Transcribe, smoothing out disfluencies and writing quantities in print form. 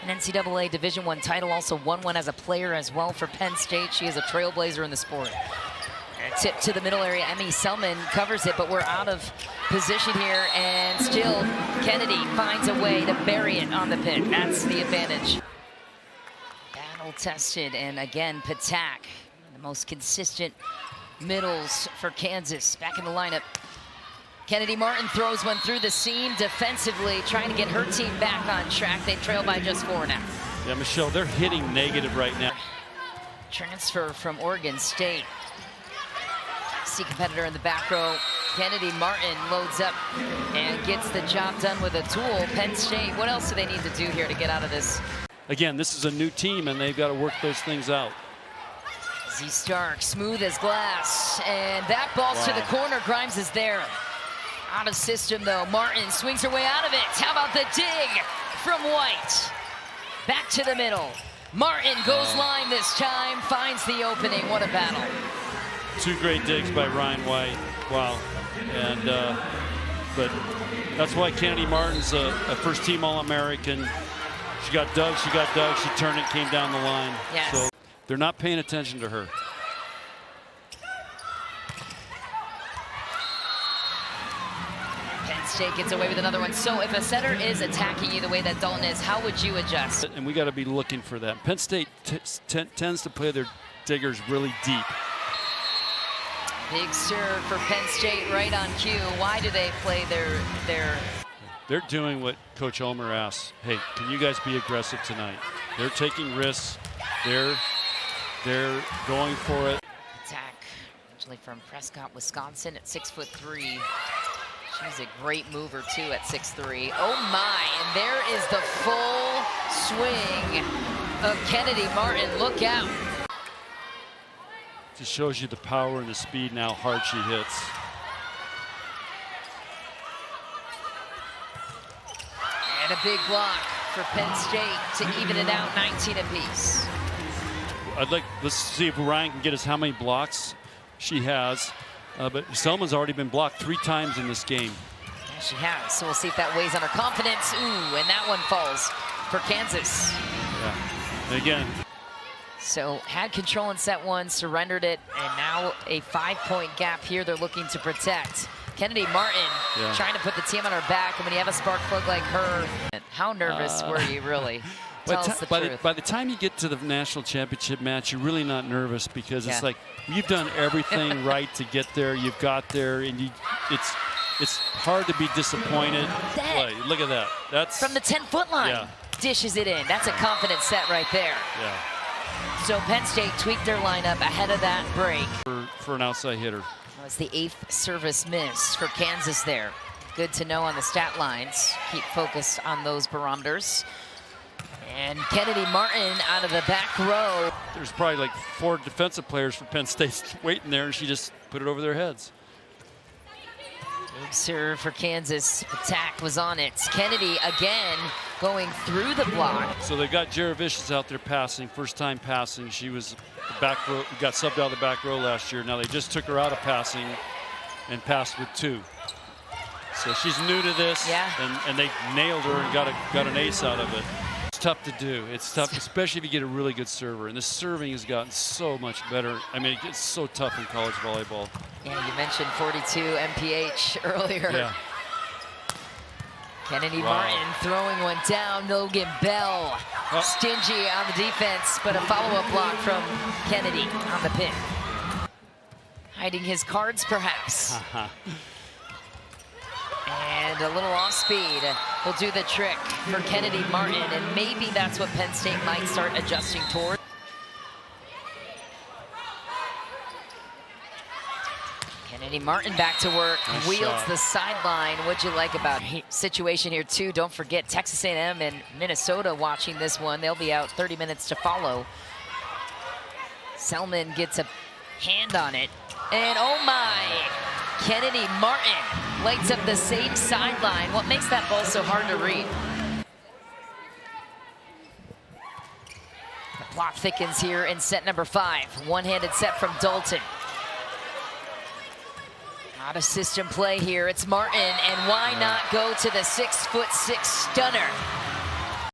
an NCAA Division I title, also won one as a player as well for Penn State. She is a trailblazer in the sport. Tip to the middle area. Emmy Selman covers it, but we're out of position here, and still Kennedy finds a way to bury it on the pin. That's the advantage. Battle tested, and again, Patak, the most consistent middles for Kansas, back in the lineup. Kennedy Martin throws one through the seam defensively, trying to get her team back on track. They trail by just 4 now. Yeah, Michelle, they're hitting negative right now. Transfer from Oregon State. See competitor in the back row. Kennedy Martin loads up and gets the job done with a tool. Penn State, what else do they need to do here to get out of this? Again, this is a new team, and they've got to work those things out. Z Stark, smooth as glass, and that ball's to the corner. Grimes is there. Out of system, though. Martin swings her way out of it. How about the dig from White? Back to the middle. Martin goes line this time, finds the opening. What a battle. 2 great digs by Ryan White. Wow. And but that's why Kennedy Martin's a first-team All-American. She got dug, she turned it, came down the line. Yes. So they're not paying attention to her. Penn State gets away with another one. So if a setter is attacking you the way that Dalton is, how would you adjust? And we got to be looking for that. Penn State tends to play their diggers really deep. Big serve for Penn State right on cue. Why do they play their... They're doing what Coach Ulmer asks. Hey, can you guys be aggressive tonight? They're taking risks. They're going for it. Attack, originally from Prescott, Wisconsin at 6'3". She's a great mover too at 6'3". Oh my, and there is the full swing of Kennedy Martin. Look out. Just shows you the power and the speed and how hard she hits. And a big block for Penn State to even it out, 19 apiece. Let's see if Ryan can get us how many blocks she has. But Selman's already been blocked 3 times in this game. Yeah, she has. So we'll see if that weighs on her confidence. Ooh, and that one falls for Kansas. Yeah. And again. So had control in set 1, surrendered it, and now a 5-point gap here they're looking to protect. Kennedy Martin trying to put the team on her back, and when you have a spark plug like her, how nervous were you really? Tell us the truth. By the time you get to the national championship match, you're really not nervous because it's like you've done everything right to get there. You've got there, and it's hard to be disappointed. Look at that. That's from the 10-foot line. Yeah. Dishes it in. That's a confident set right there. Yeah. So Penn State tweaked their lineup ahead of that break. For an outside hitter. It's the 8th service miss for Kansas there. Good to know on the stat lines. Keep focused on those barometers. And Kennedy Martin out of the back row. There's probably like 4 defensive players for Penn State waiting there, and she just put it over their heads. Big serve for Kansas. Patak was on it. Kennedy again going through the block. So they've got Jaravicious out there passing, first time passing. She was the back row, got subbed out of the back row last year. Now they just took her out of passing and passed with 2. So she's new to this, and they nailed her and got an ace out of it. It's tough to do. It's tough, especially if you get a really good server. And the serving has gotten so much better. I mean, it gets so tough in college volleyball. Yeah, you mentioned 42 MPH earlier. Yeah. Kennedy Martin throwing one down. Logan Bell stingy on the defense, but a follow-up block from Kennedy on the pin. Hiding his cards, perhaps. And a little off speed will do the trick for Kennedy Martin, and maybe that's what Penn State might start adjusting toward. Kennedy Martin back to work, nice wields shot. the sideline. What'd you like about situation here too? Don't forget Texas A&M and Minnesota watching this one. They'll be out 30 minutes to follow. Selman gets a hand on it, and oh my! Kennedy Martin lights up the same sideline. What makes that ball so hard to read? The plot thickens here in set number 5. One-handed set from Dalton. Out of system play here. It's Martin, and why not go to the 6'6" stunner?